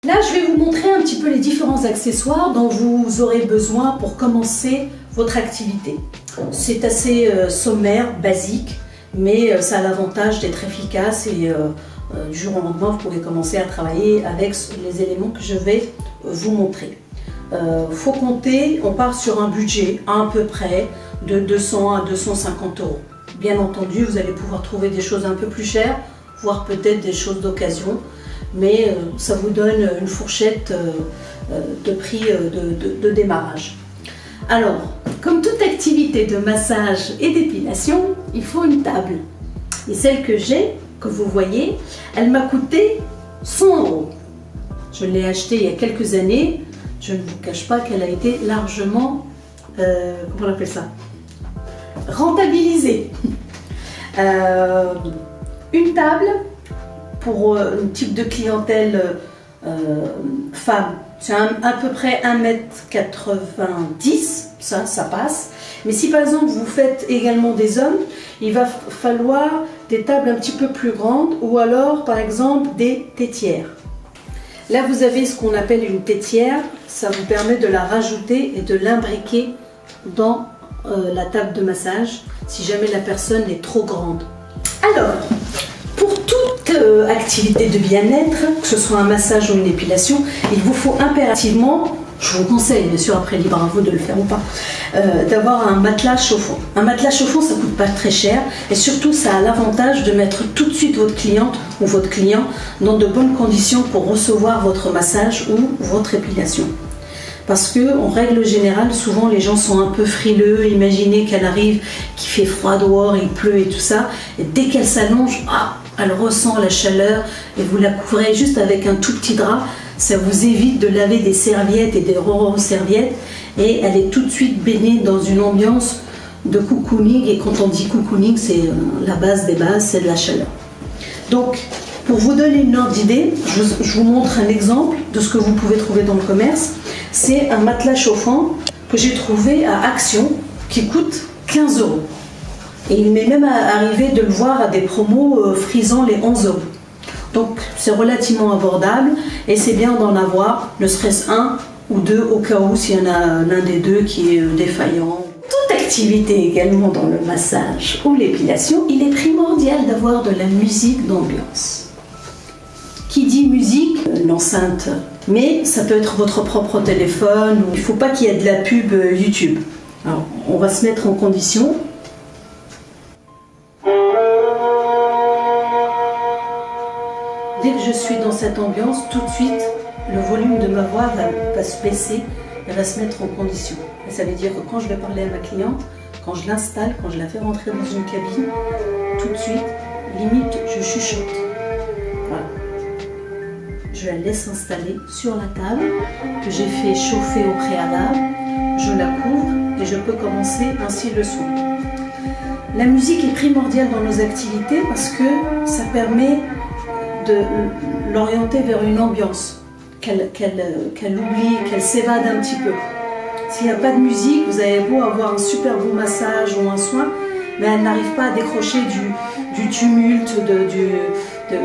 Là, je vais vous montrer un petit peu les différents accessoires dont vous aurez besoin pour commencer votre activité. C'est assez sommaire, basique, mais ça a l'avantage d'être efficace et du jour au lendemain, vous pouvez commencer à travailler avec les éléments que je vais vous montrer. Faut compter, on part sur un budget à peu près de 200 à 250 euros. Bien entendu, vous allez pouvoir trouver des choses un peu plus chères, voire peut-être des choses d'occasion, mais ça vous donne une fourchette de prix de démarrage. Alors, comme toute activité de massage et d'épilation, il faut une table. Et celle que j'ai, que vous voyez, elle m'a coûté 100 euros. Je l'ai achetée il y a quelques années. Je ne vous cache pas qu'elle a été largement, comment on appelle ça, rentabilisée. Une table pour un type de clientèle femme, c'est à peu près 1,90 m, ça passe. Mais si par exemple vous faites également des hommes, il va falloir des tables un petit peu plus grandes ou alors par exemple des tétières. Là vous avez ce qu'on appelle une tétière, ça vous permet de la rajouter et de l'imbriquer dans la table de massage si jamais la personne est trop grande. Alors, pour toute activité de bien-être, que ce soit un massage ou une épilation, il vous faut impérativement, je vous conseille bien sûr, après libre à vous de le faire ou pas, d'avoir un matelas chauffant. Un matelas chauffant, ça ne coûte pas très cher et surtout ça a l'avantage de mettre tout de suite votre cliente ou votre client dans de bonnes conditions pour recevoir votre massage ou votre épilation. Parce que, en règle générale, souvent les gens sont un peu frileux. Imaginez qu'elle arrive, qu'il fait froid dehors, il pleut et tout ça. Et dès qu'elle s'allonge, elle ressent la chaleur et vous la couvrez juste avec un tout petit drap. Ça vous évite de laver des serviettes et des serviettes. Et elle est tout de suite baignée dans une ambiance de cocooning. Et quand on dit cocooning, c'est la base des bases, c'est de la chaleur. Donc, pour vous donner une ordre d'idée, je vous montre un exemple de ce que vous pouvez trouver dans le commerce. C'est un matelas chauffant que j'ai trouvé à Action qui coûte 15 euros. Et il m'est même arrivé de le voir à des promos frisant les 11 euros. Donc c'est relativement abordable et c'est bien d'en avoir, ne serait-ce un ou deux au cas où s'il y en a l'un des deux qui est défaillant. Toute activité également dans le massage ou l'épilation, il est primordial d'avoir de la musique d'ambiance. Qui dit musique, l'enceinte, mais ça peut être votre propre téléphone. Il ne faut pas qu'il y ait de la pub YouTube. Alors, on va se mettre en condition. Dès que je suis dans cette ambiance, tout de suite, le volume de ma voix va se baisser, elle va se mettre en condition. Et ça veut dire que quand je vais parler à ma cliente, quand je l'installe, quand je la fais rentrer dans une cabine, tout de suite, limite, je chuchote. Voilà. Je la laisse installer sur la table que j'ai fait chauffer au préalable, je la couvre et je peux commencer ainsi le soin. La musique est primordiale dans nos activités parce que ça permet de l'orienter vers une ambiance, qu'elle oublie, qu'elle s'évade un petit peu. S'il n'y a pas de musique, vous avez beau avoir un super beau massage ou un soin, mais elle n'arrive pas à décrocher du tumulte,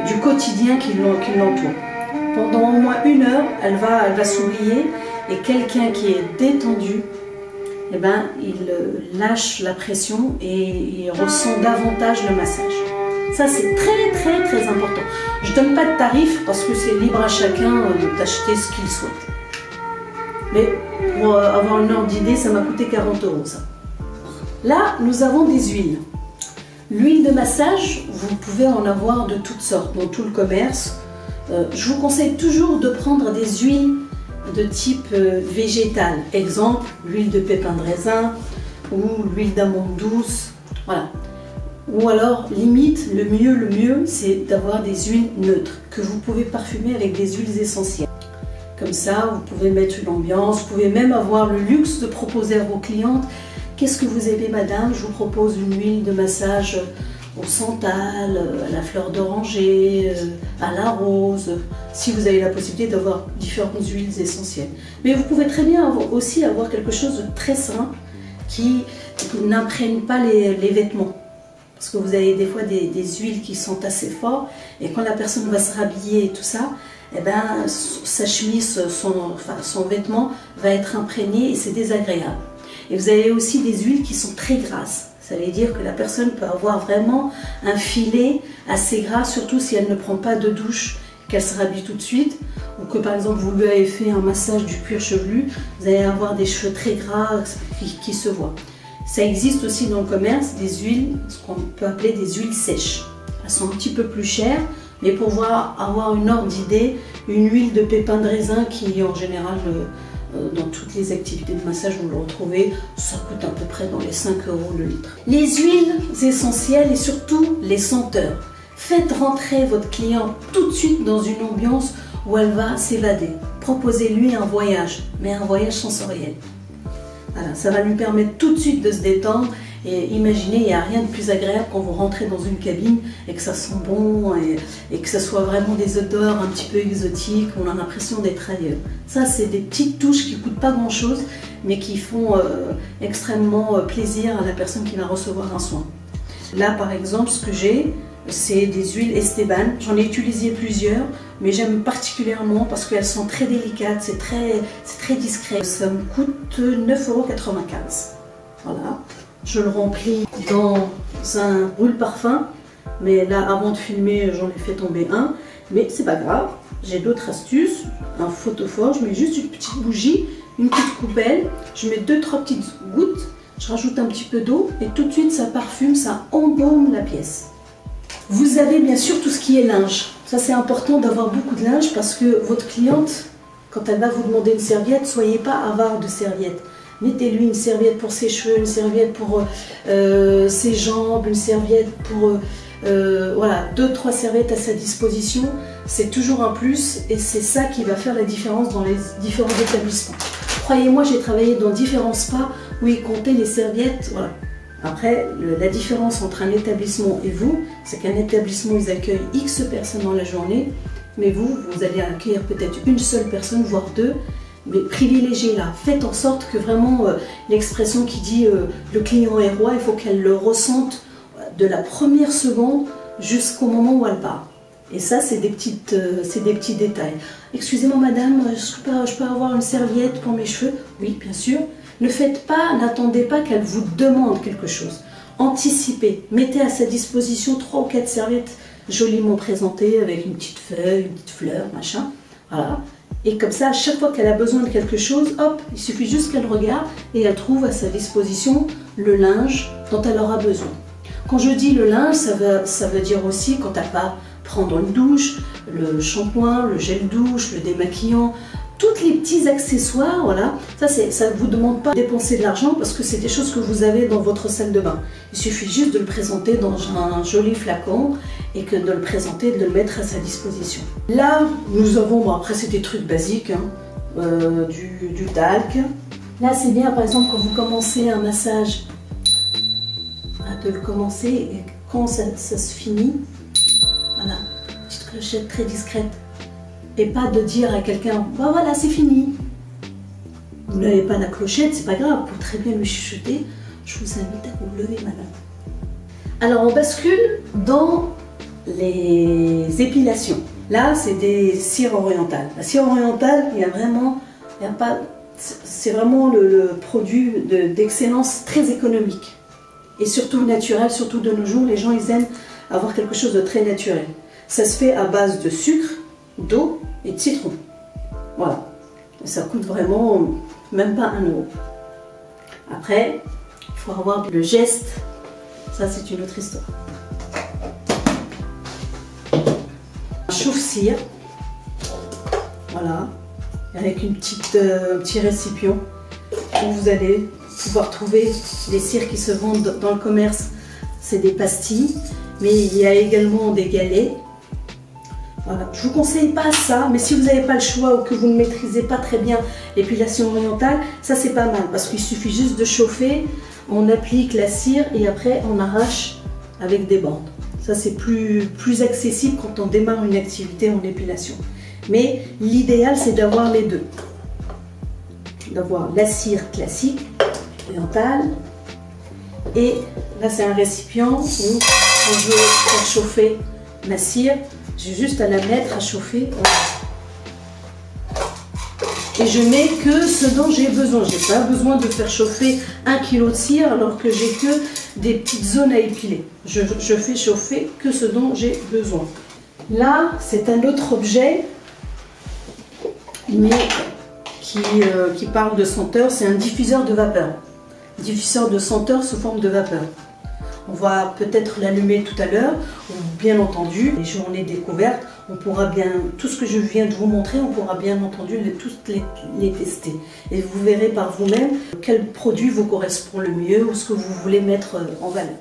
du quotidien qui l'entoure. Pendant au moins 1 heure, elle va s'oublier et quelqu'un qui est détendu, eh ben, il lâche la pression et il ressent davantage le massage. Ça, c'est très très très important. Je ne donne pas de tarif parce que c'est libre à chacun d'acheter ce qu'il souhaite. Mais pour avoir une ordre d'idée, ça m'a coûté 40 euros ça. Là, nous avons des huiles. L'huile de massage, vous pouvez en avoir de toutes sortes dans tout le commerce. Je vous conseille toujours de prendre des huiles de type végétal. Exemple, l'huile de pépin de raisin ou l'huile d'amande douce. Voilà. Ou alors, limite, le mieux, c'est d'avoir des huiles neutres que vous pouvez parfumer avec des huiles essentielles. Comme ça, vous pouvez mettre une ambiance, vous pouvez même avoir le luxe de proposer à vos clientes « Qu'est-ce que vous aimez, madame? Je vous propose une huile de massage au santal, à la fleur d'oranger, à la rose, si vous avez la possibilité d'avoir différentes huiles essentielles. Mais vous pouvez très bien aussi avoir quelque chose de très sain qui n'imprègne pas les vêtements. Parce que vous avez des fois des huiles qui sont assez fortes et quand la personne va se rhabiller et tout ça, eh ben, sa chemise, son vêtement va être imprégné et c'est désagréable. Et vous avez aussi des huiles qui sont très grasses. Ça veut dire que la personne peut avoir vraiment un filet assez gras, surtout si elle ne prend pas de douche, qu'elle se rhabille tout de suite, ou que par exemple vous lui avez fait un massage du cuir chevelu, vous allez avoir des cheveux très gras qui se voient. Ça existe aussi dans le commerce des huiles, ce qu'on peut appeler des huiles sèches. Elles sont un petit peu plus chères, mais pour avoir une ordre d'idée, une huile de pépins de raisin qui en général dans toutes les activités de massage vous le retrouvez, ça coûte à peu près dans les 5 € le litre. Les huiles essentielles et surtout les senteurs. Faites rentrer votre client tout de suite dans une ambiance où elle va s'évader. Proposez-lui un voyage, mais un voyage sensoriel. Voilà, ça va lui permettre tout de suite de se détendre. Et imaginez, il n'y a rien de plus agréable quand vous rentrez dans une cabine et que ça sent bon et que ça soit vraiment des odeurs un petit peu exotiques, on a l'impression d'être ailleurs. Ça, c'est des petites touches qui ne coûtent pas grand-chose, mais qui font extrêmement plaisir à la personne qui va recevoir un soin. Là, par exemple, ce que j'ai, c'est des huiles Esteban. J'en ai utilisé plusieurs, mais j'aime particulièrement parce qu'elles sont très délicates, c'est très discret. Ça me coûte 9,95 €. Voilà. Je le remplis dans un brûle-parfum, mais là, avant de filmer, j'en ai fait tomber un. Mais c'est pas grave, j'ai d'autres astuces. Un photophore, je mets juste une petite bougie, une petite coupelle, je mets 2-3 petites gouttes, je rajoute un petit peu d'eau et tout de suite ça parfume, ça embaume la pièce. Vous avez bien sûr tout ce qui est linge. Ça, c'est important d'avoir beaucoup de linge parce que votre cliente, quand elle va vous demander une serviette, soyez pas avare de serviettes. Mettez-lui une serviette pour ses cheveux, une serviette pour ses jambes, une serviette pour... voilà, 2-3 serviettes à sa disposition. C'est toujours un plus et c'est ça qui va faire la différence dans les différents établissements. Croyez-moi, j'ai travaillé dans différents spas où ils comptaient les serviettes. Voilà. Après, la différence entre un établissement et vous, c'est qu'un établissement, ils accueillent X personnes dans la journée, mais vous allez accueillir peut-être une seule personne, voire deux. Mais privilégiez-la, faites en sorte que vraiment l'expression qui dit le client est roi, il faut qu'elle le ressente de la première seconde jusqu'au moment où elle part. Et ça, c'est des petits détails. Excusez-moi madame, je peux avoir une serviette pour mes cheveux? Oui, bien sûr. Ne faites pas, n'attendez pas qu'elle vous demande quelque chose. Anticipez, mettez à sa disposition 3 ou 4 serviettes joliment présentées avec une petite feuille, une petite fleur, machin. Voilà. Et comme ça, à chaque fois qu'elle a besoin de quelque chose, hop, il suffit juste qu'elle regarde et elle trouve à sa disposition le linge dont elle aura besoin. Quand je dis le linge, ça veut dire aussi quand elle va prendre une douche, le shampoing, le gel douche, le démaquillant, tous les petits accessoires, voilà. Ça ne vous demande pas de dépenser de l'argent parce que c'est des choses que vous avez dans votre salle de bain. Il suffit juste de le présenter dans un joli flacon et que de le présenter, de le mettre à sa disposition. Là, nous avons, bon après c'est des trucs basiques, hein, du talc. Là c'est bien par exemple quand vous commencez un massage, de le commencer et quand ça se finit, voilà, petite clochette très discrète. Et pas de dire à quelqu'un, bah voilà c'est fini. Vous n'avez pas la clochette, c'est pas grave, pour très bien lui chuchoter, je vous invite à vous lever madame. Alors on bascule dans les épilations. Là c'est des cires orientales. La cire orientale, c'est vraiment le produit d'excellence très économique. Et surtout naturel, surtout de nos jours, les gens ils aiment avoir quelque chose de très naturel. Ça se fait à base de sucre, d'eau et de citron. Voilà. Ça coûte vraiment même pas 1 €. Après, il faut avoir le geste. Ça, c'est une autre histoire. Un chauffe-cire. Voilà. Avec un petit récipient où vous allez pouvoir trouver les cires qui se vendent dans le commerce. C'est des pastilles, mais il y a également des galets. Voilà. Je ne vous conseille pas ça, mais si vous n'avez pas le choix ou que vous ne maîtrisez pas très bien l'épilation orientale, ça c'est pas mal parce qu'il suffit juste de chauffer, on applique la cire et après on arrache avec des bandes. Ça c'est plus accessible quand on démarre une activité en épilation. Mais l'idéal c'est d'avoir les deux. D'avoir la cire classique, orientale, et là c'est un récipient où quand je veux faire chauffer ma cire, j'ai juste à la mettre à chauffer. et je mets que ce dont j'ai besoin. J'ai pas besoin de faire chauffer 1 kg de cire alors que j'ai que des petites zones à épiler. Je fais chauffer que ce dont j'ai besoin. Là, c'est un autre objet, mais qui parle de senteur. C'est un diffuseur de vapeur. Diffuseur de senteur sous forme de vapeur. On va peut-être l'allumer tout à l'heure, bien entendu, les journées découvertes, on pourra bien, tout ce que je viens de vous montrer, on pourra bien entendu tous les tester. Et vous verrez par vous-même quel produit vous correspond le mieux ou ce que vous voulez mettre en valeur.